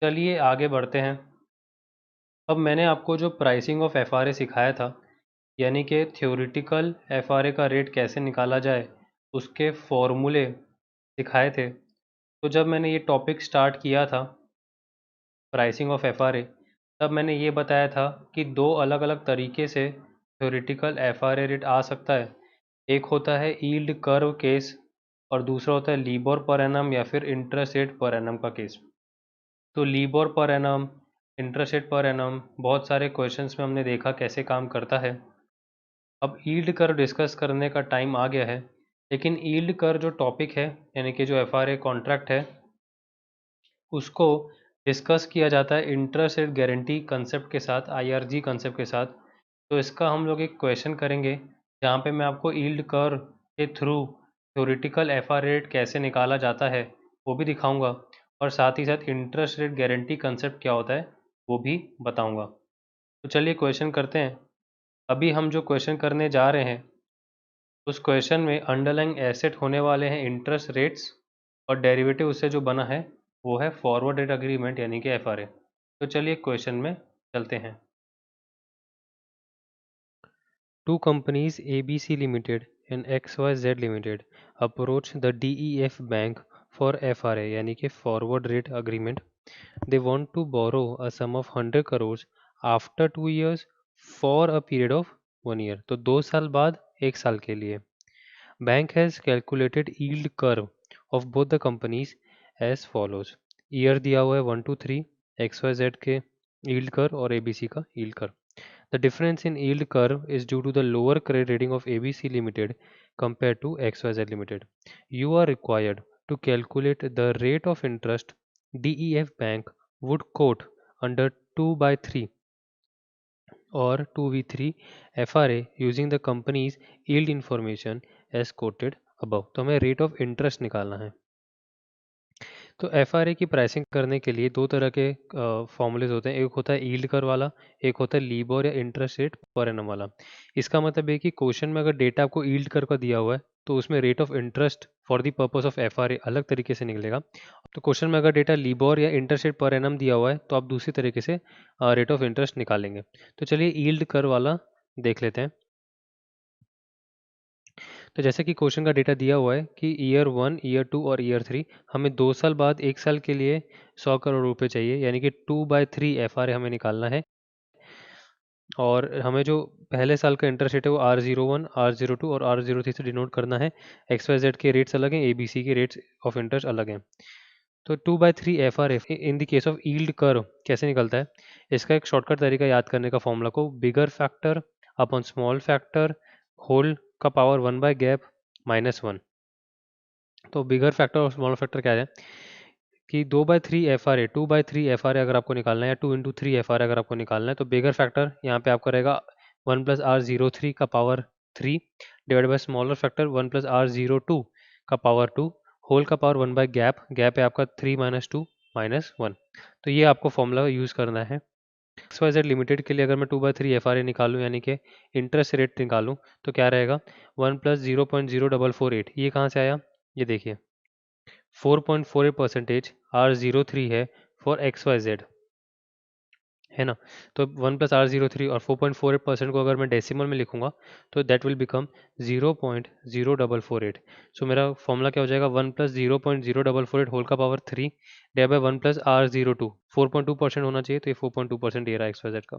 चलिए आगे बढ़ते हैं। अब मैंने आपको जो प्राइसिंग ऑफ एफआरए सिखाया था, यानी कि थ्योरेटिकल एफआरए का रेट कैसे निकाला जाए, उसके फॉर्मूले सिखाए थे। तो जब मैंने ये टॉपिक स्टार्ट किया था प्राइसिंग ऑफ एफआरए, तब मैंने ये बताया था कि दो अलग अलग तरीके से थ्योरेटिकल एफआरए रेट आ सकता है। एक होता है यील्ड कर्व केस और दूसरा होता है लीबोर पर एनम या फिर इंटरेस्ट रेट पर एनम का केस। तो LIBOR per annum, interest rate per annum बहुत सारे क्वेश्चंस में हमने देखा कैसे काम करता है। अब यील्ड कर्व डिस्कस करने का टाइम आ गया है, लेकिन यील्ड कर्व जो टॉपिक है यानी कि जो एफआरए कॉन्ट्रैक्ट है, उसको डिस्कस किया जाता है इंटरेस्ट रेट गारंटी कंसेप्ट के साथ, आईआरजी कंसेप्ट के साथ। तो इसका हम लोग एक क्वेश्चन करेंगे जहाँ पे मैं आपको यील्ड कर्व के थ्रू थ्योरेटिकल एफआर रेट कैसे निकाला जाता है वो भी दिखाऊंगा, और साथ ही साथ इंटरेस्ट रेट गारंटी कंसेप्ट क्या होता है वो भी बताऊंगा। तो चलिए क्वेश्चन करते हैं। अभी हम जो क्वेश्चन करने जा रहे हैं उस क्वेश्चन में अंडरलाइंग एसेट होने वाले हैं इंटरेस्ट रेट्स, और डेरिवेटिव उससे जो बना है वो है फॉरवर्ड रेट अग्रीमेंट यानी कि एफआरए। तो चलिए क्वेश्चन में चलते हैं। Two companies ABC Limited and XYZ Limited approach the DEF Bank for FRA यानी कि Forward Rate Agreement. They want to borrow a sum of 100 crores after 2 years for a period of 1 year. तो 2 साल बाद 1 साल के लिए. Bank has calculated yield curve of both the companies as follows. Year दिया हुआ है 1 to 3, XYZ के yield curve और ABC का yield curve. The difference in yield curve is due to the lower credit rating of ABC Limited compared to XYZ Limited. You are required to calculate the rate of interest DEF Bank would quote under 2 by 3 or 2v3 FRA using the company's yield information as quoted above. तो हमें rate of interest निकालना है। तो FRA की pricing करने के लिए दो तरह के फॉर्मूलेज होते हैं। एक होता है यील्ड कर्व वाला, एक होता है लीबोर या इंटरेस्ट रेट पर एनम वाला। इसका मतलब है कि क्वेश्चन में अगर डेटा आपको यील्ड कर्व का दिया हुआ है तो उसमें rate of interest for the purpose of FRA अलग तरीके से निकलेगा। तो क्वेश्चन में अगर डेटा लीबोर या इंटरेस्ट रेट पर एनम दिया हुआ है तो आप दूसरी तरीके से रेट ऑफ इंटरेस्ट निकालेंगे। तो चलिए यील्ड कर्व वाला देख लेते हैं। तो जैसे कि क्वेश्चन का डेटा दिया हुआ है कि ईयर 1, ईयर 2 और ईयर 3 हमें 2 साल बाद 1 साल के लिए 100 करोड़ रुपए चाहिए, यानी कि 2/3 एफआरए हमें निकालना है। और हमें जो पहले साल का इंटरेस्ट रेट है वो R01, R02 और R03 से डिनोट करना है। XYZ के रेट्स अलग हैं, ABC के रेट्स ऑफ इंटरेस्ट अलग हैं। तो 2/3 FRA in the case of yield curve कैसे निकलता है? इसका एक शॉर्टकट तरीका याद करने का फॉर्मूला को bigger factor upon small factor whole का पावर 1/गैप -1। तो बिगर फैक्टर और स्मॉल फैक्टर क्या है कि 2/3 अगर आपको निकालना है या 2 into 3 अगर आपको निकालना है तो बिगर फैक्टर यहाँ पे आपका रहेगा 1+R03 का power 3 divide by smaller factor 1+R02 का पावर 2 होल का पावर 1/गैप, गैप है आपका 3 - 2 -1। तो ये आपको फॉर्मूला यूज़ करना है। XYZ लिमिटेड के लिए अगर मैं 2/3 एफआरए निकालूं यानी कि इंटरेस्ट रेट निकालूं तो क्या रहेगा 1 + 0.0448। ये कहाँ से आया? ये देखिए 4.48% R03 है फॉर XYZ, है ना। तो 1+R03 और 4.48% को अगर मैं डेसिमल में लिखूंगा तो दैट विल बिकम 0.0448। सो मेरा फॉर्मूला क्या हो जाएगा 1 + 0.0448 होल का पावर 3 डिवाइड बाय 1+R02। 4.2% होना चाहिए, तो ये 4.2% ये रहा XYZ का।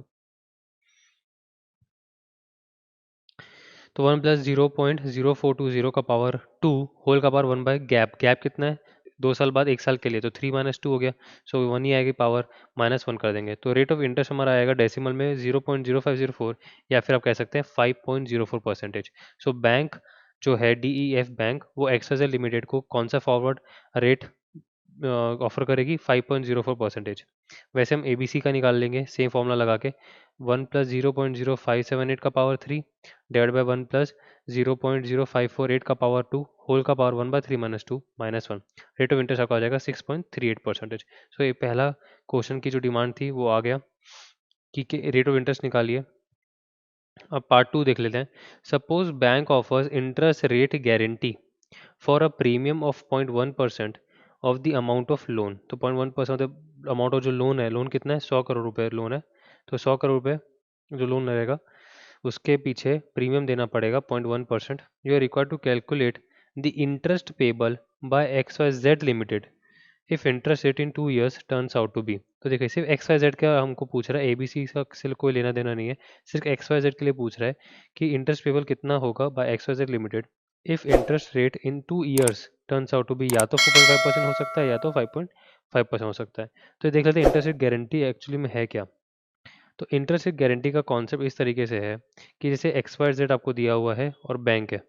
तो 1 + 0.0420 का पावर 2 होल का पावर 1/गैप, गैप कितना है 2 साल बाद 1 साल के लिए, तो 3 - 2 हो गया। सो 1 ही आएगी, पावर -1 कर देंगे। तो रेट ऑफ इंटरेस्ट हमारा आएगा डेसिमल में 0.0504 या फिर आप कह सकते हैं 5.04%। सो बैंक जो है DEF बैंक वो XYZ लिमिटेड को कौन सा फॉरवर्ड रेट ऑफर करेगी 5.04%। वैसे हम ABC का निकाल लेंगे सेम फॉर्मूला लगा के 1 + 0.0578 का पावर 3 डिवाइड बाय 1 + 0.0548 का पावर 2 होल का पावर 1/3 - 2 -1। रेट ऑफ इंटरेस्ट आपका आ जाएगा 6.38%। सो ये पहला क्वेश्चन की जो डिमांड थी वो आ गया कि रेट ऑफ इंटरेस्ट निकालिए। अब पार्ट 2 देख लेते हैं। Suppose bank offers interest rate guarantee for a premium of 0.1% of the amount of loan. तो 0.1% अमाउंट ऑफ जो लोन है, लोन कितना है, 100 करोड़ रुपए लोन है, तो 100 करोड़ रुपए जो लोन रहेगा उसके पीछे प्रीमियम देना पड़ेगा 0.1%। You are required to calculate the interest payable by X Y Z limited if interest rate in 2 years turns out to be. तो देखिए सिर्फ एक्स वाई जेड का हमको पूछ रहा है, एबीसी का से कोई लेना देना नहीं है, सिर्फ एक्स वाई जेड के लिए पूछ रहा है कि इंटरेस्ट पेबल कितना होगा by X Y Z limited if interest rate in 2 years turns out to be, या तो 4.5% हो सकता है या तो 5.5% हो सकता है। तो देख लेते हैं इंटरेस्ट रेट गारंटी एक्चुअली में है क्या। तो इंटरेस्ट रेट गारंटी का कॉन्सेप्ट इस तरीके से है कि जैसे एक्स वाई जेड आपको दिया हुआ है और बैंक है,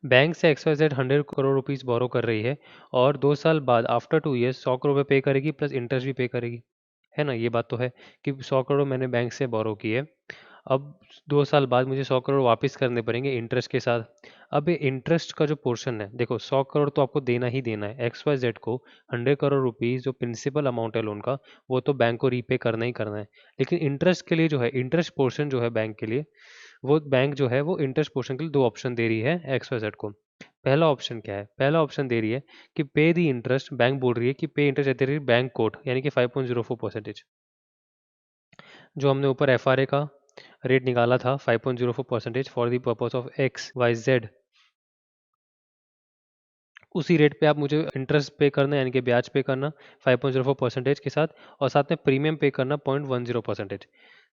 बैंक से X Y Z 100 crore rupees borrow कर रही है और 2 साल बाद आफ्टर 2 years 100 करोड़ पे करेगी प्लस इंटरेस्ट भी पे करेगी, है ना। ये बात तो है कि 100 करोड़ मैंने बैंक से बोरो की है, अब 2 साल बाद मुझे 100 करोड़ वापस करने पड़ेंगे इंटरेस्ट के साथ। अब ये इंटरेस्ट का जो पोर्शन है, देखो 100 करोड़ तो आपको देना ही देना है एक्स वाई जेड को, 100 करोड़ रुपीस जो प्रिंसिपल अमाउंट है लोन का वो तो बैंक को रीपे करना ही करना है। लेकिन इंटरेस्ट के लिए जो है, इंटरेस्ट पोर्शन जो है बैंक के लिए, वो बैंक जो है वो इंटरेस्ट पोर्शन के लिए 2 ऑप्शन दे रही है एक्स वाई जेड को। पहला ऑप्शन क्या है, पहला ऑप्शन दे रही है कि पे दी इंटरेस्ट, बैंक बोल रही है कि पे इंटरेस्ट दे रही है बैंक कोट यानी कि 5.04%, जो हमने ऊपर एफ का रेट निकाला था 5.04% for the purpose of X Y Z, उसी रेट पे आप मुझे इंटरेस्ट पे करना यानी कि ब्याज पे करना 5.04% के साथ, और साथ में प्रीमियम पे करना 0.10%।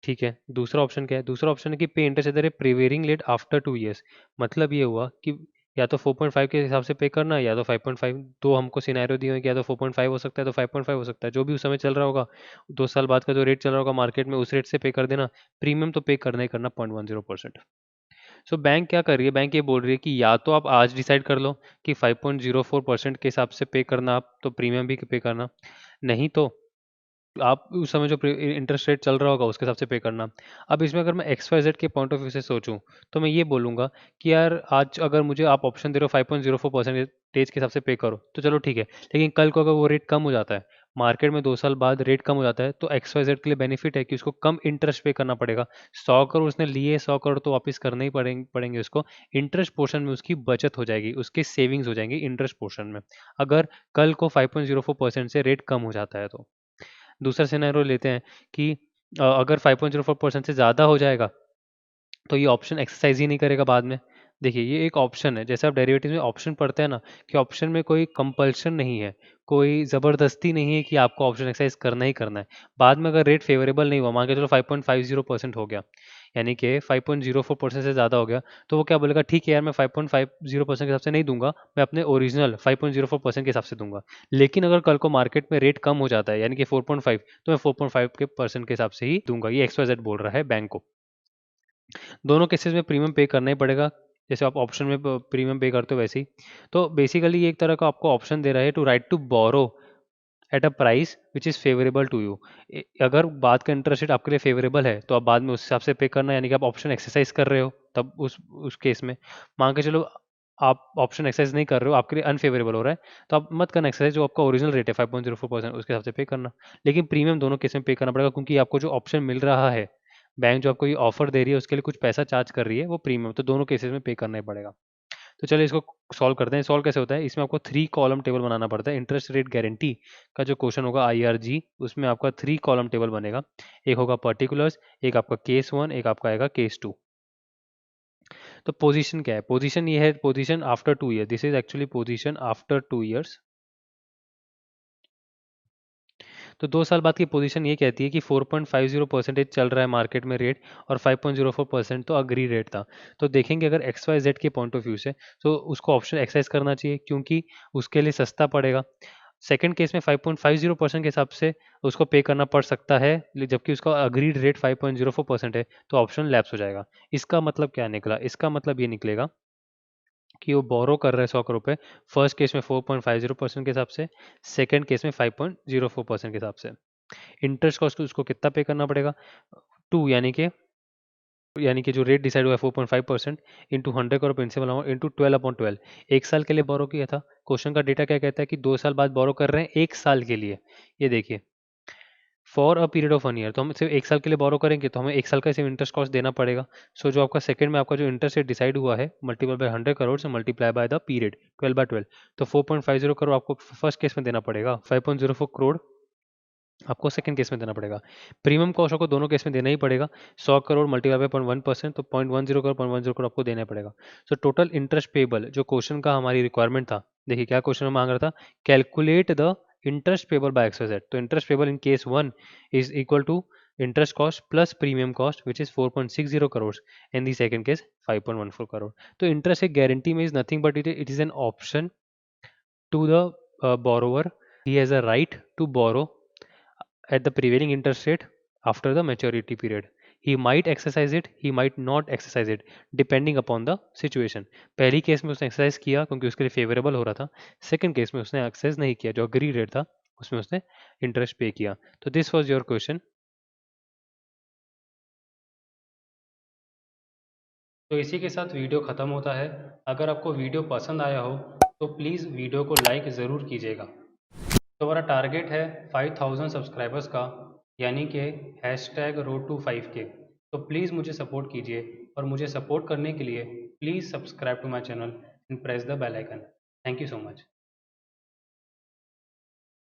ठीक है, दूसरा ऑप्शन क्या है, दूसरा ऑप्शन है कि pay interest at prevailing rate after 2 years। मतलब ये हुआ कि या तो 4.5 के हिसाब से पे करना या तो 5.5, दो हमको सिनेरियो दिए हुए कि या तो 4.5 हो सकता है तो 5.5 हो सकता है, जो भी उस समय चल रहा होगा 2 साल बाद का जो रेट चल रहा होगा मार्केट में उस रेट से पे कर देना, प्रीमियम तो पे करना ही करना 0.10%। सो बैंक क्या कर रही है, बैंक ये बोल रही है कि या तो आप आज डिसाइड कर लो कि 5.04% के हिसाब से पे करना, आप तो प्रीमियम भी पे करना, नहीं तो आप उस समय जो इंटरेस्ट रेट चल रहा होगा उसके हिसाब से पे करना। अब इसमें अगर मैं एक्स वाई जेड के पॉइंट ऑफ व्यू से सोचूं तो मैं ये बोलूंगा कि यार आज अगर मुझे आप ऑप्शन दे रहे हो 5.04% के हिसाब से पे करो तो चलो ठीक है, लेकिन कल को अगर वो रेट कम हो जाता है, मार्केट में 2 साल बाद रेट कम हो जाता है, तो एक्स वाई जेड के लिए बेनिफिट है कि उसको कम इंटरेस्ट पे करना पड़ेगा। 100 करोड़ उसने लिए, 100 करोड़ तो वापस करने ही पड़ेंगे उसको, इंटरेस्ट पोर्शन में उसकी बचत हो जाएगी, उसकी सेविंग्स हो जाएंगी इंटरेस्ट पोर्शन में, अगर कल को 5.04% से रेट कम हो जाता है तो। दूसरा सिनेरियो लेते हैं कि अगर 5.04% से ज़्यादा हो जाएगा तो ये ऑप्शन एक्सरसाइज ही नहीं करेगा बाद में। देखिए ये एक ऑप्शन है, जैसे आप डेरिवेटिव में ऑप्शन पढ़ते हैं ना कि ऑप्शन में कोई कंपल्शन नहीं है, कोई ज़बरदस्ती नहीं है कि आपको ऑप्शन एक्सरसाइज करना ही करना है। बाद में अगर रेट फेवरेबल नहीं हुआ, मान के चलो 5.50% हो गया, यानी कि 5.04% से ज़्यादा हो गया, तो वो क्या बोलेगा, ठीक है यार मैं 5.50% के हिसाब से नहीं दूंगा, मैं अपने ओरिजिनल 5.04% के हिसाब से दूंगा। लेकिन अगर कल को मार्केट में रेट कम हो जाता है यानी कि 4.5, तो मैं 4.5 के परसेंट के हिसाब से ही दूंगा। ये एक्स वाई जेड बोल रहा है बैंक को। दोनों केसेस में प्रीमियम पे करना ही पड़ेगा, जैसे आप ऑप्शन में प्रीमियम पे करते हो वैसे ही। तो बेसिकली ये एक तरह का आपको ऑप्शन दे रहा है to right to borrow at a price which is favourable to you. अगर बात का इंटरेस्ट रेट आपके लिए फेवरेबल है तो आप बाद में उस हिसाब से पे करना, यानी कि आप ऑप्शन एक्सरसाइज कर रहे हो तब उस केस में। मान के चलो आप ऑप्शन एक्सरसाइज नहीं कर रहे हो, आपके लिए अनफेवरेबल हो रहा है, तो आप मत करना एक्सरसाइज, जो आपका ओरिजिनल रेट है 5.04% उसके हिसाब से पे करना। लेकिन प्रीमियम दोनों केस में पे करना पड़ेगा, क्योंकि आपको जो ऑप्शन मिल रहा है, बैंक जो आपको ये ऑफर दे रही है उसके लिए कुछ पैसा चार्ज कर रही है, वो प्रीमियम तो दोनों केसेस में पे करना ही पड़ेगा। तो चलिए इसको सॉल्व करते हैं। सॉल्व कैसे होता है, इसमें आपको 3 कॉलम टेबल बनाना पड़ता है। इंटरेस्ट रेट गारंटी का जो क्वेश्चन होगा आईआरजी, उसमें आपका 3 कॉलम टेबल बनेगा। एक होगा पर्टिकुलर्स, एक आपका केस 1, एक आपका आएगा केस 2। तो पोजीशन क्या है, पोजीशन ये है, position after 2 year, this is actually position after 2 years. तो 2 साल बाद की पोजीशन ये कहती है कि 4.50% चल रहा है मार्केट में रेट, और 5.04% तो अग्री रेट था। तो देखेंगे अगर एक्स वाई जेड के पॉइंट ऑफ व्यू से, तो उसको ऑप्शन एक्सरसाइज करना चाहिए क्योंकि उसके लिए सस्ता पड़ेगा। सेकंड केस में 5.50% के हिसाब से उसको पे करना पड़ सकता है, जबकि उसका अग्रीड रेट 5.04% है, तो ऑप्शन लैप्स हो जाएगा। इसका मतलब क्या निकला, इसका मतलब ये निकलेगा कि वो बोरो कर रहा है 100 करोड़ रुपए, फर्स्ट केस में 4.50% के हिसाब से, सेकंड केस में 5.04% के हिसाब से। इंटरेस्ट कॉस्ट उसको कितना पे करना पड़ेगा, 2, यानी कि जो रेट डिसाइड हुआ है 4.5% into 100 crore principal amount into 12/12। एक साल के लिए बोरो किया था, क्वेश्चन का डेटा क्या कहता है कि 2 साल बाद बोरो कर रहे हैं 1 साल के लिए। ये देखिए for a period of 1 year, तो हम सिर्फ 1 साल के लिए बोरो करेंगे तो हमें 1 साल का सिर्फ इंटरेस्ट कॉस्ट देना पड़ेगा। सो जो आपका सेकंड में आपका जो इंटरेस्ट रेट डिसाइड हुआ है मल्टीपल बाय 100 करोड़ से मल्टीप्लाई बाय द पीरियड 12/12, तो 4.50 करोड़ आपको फर्स्ट केस में देना पड़ेगा, 5.04 करोड़ आपको सेकंड केस में देना पड़ेगा। प्रीमियम कॉस्ट आपको दोनों केस में देना ही पड़ेगा। 100 करोड़ मल्टीप्लाई बाय 0.1%, तो 0.10 करोड़ 0.10 करोड़ आपको देना पड़ेगा। सो टोटल इंटरेस्ट पेबल जो क्वेश्चन का हमारी रिक्वायरमेंट था, देखिए क्या क्वेश्चन में मांग रहा था, calculate the interest payable by XYZ। तो interest payable in case 1 is equal to interest cost plus premium cost which is 4.60 crore, in the second case 5.14 crore. तो इंटरेस्ट एक गारंटी में is nothing but it is an option to the borrower. He has a right to borrow at the prevailing interest rate after the maturity period. He might exercise it, he might not exercise it, depending upon the situation. पहली case में उसने exercise किया क्योंकि उसके लिए favourable हो रहा था। सेकंड केस में उसने एक्सरसाइज नहीं किया, जो अग्री रेट था उसमें उसने इंटरेस्ट पे किया। तो दिस वाज योर क्वेश्चन। तो इसी के साथ वीडियो ख़त्म होता है। अगर आपको वीडियो पसंद आया हो तो प्लीज़ वीडियो को लाइक ज़रूर कीजिएगा। तो हमारा टारगेट है 5000 सब्सक्राइबर्स का, यानी कि #road to 5K। तो प्लीज़ मुझे सपोर्ट कीजिए, और मुझे सपोर्ट करने के लिए please subscribe to my channel and press the bell icon. Thank you so much.